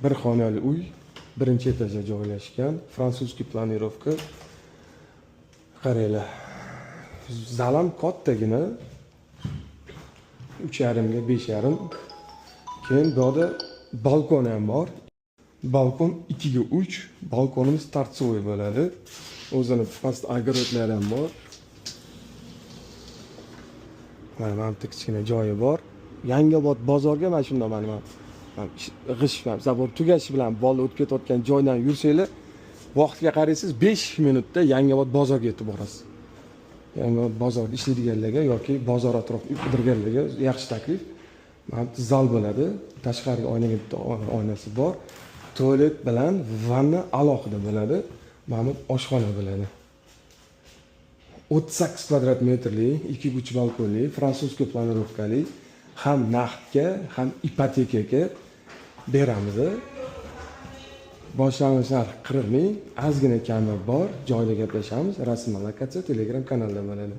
Bir xonali uy, birinchi etajda joylashgan, frantsuzskiy planirovka. Qaranglar. Zalam kattagina. 3,5 ga 5,5. Keyin bu yerda balkon ham bor. Balkon 2 ga 3. Balkonimiz торцовый bo'ladi. O'zini past огородlar ham bor. Mana bitta kichkina joyi bor. Yangiobod bozorga mana shunda mana g'ishman. Zabor tugashi bilan bola o'tib ketayotgan joydan yursanglar, vaqtga qaraysiz 5 minutda Yangiobod bozorga yetib borasiz. Yangiobod bozorda ishlaydiganlarga yoki bozor atrofida qidirganlarga yaxshi taklif. Mana bu zal bo'ladi. Tashqariga oynaga bitta oynasi bor. Tualet bilan vanna alohida bo'ladi. Mana bu oshxona bo'ladi. 38 kvadrat metrli, 2,5 balkonli, frantsuzskiy planirovkali, ham naqdga, ham ipotekaga beramiz. Boshlang'ich narx 40 ming, ozgina kami bor, joyda gaplashamiz. Rasmiy lokatsiya Telegram kanalda bo'ladi.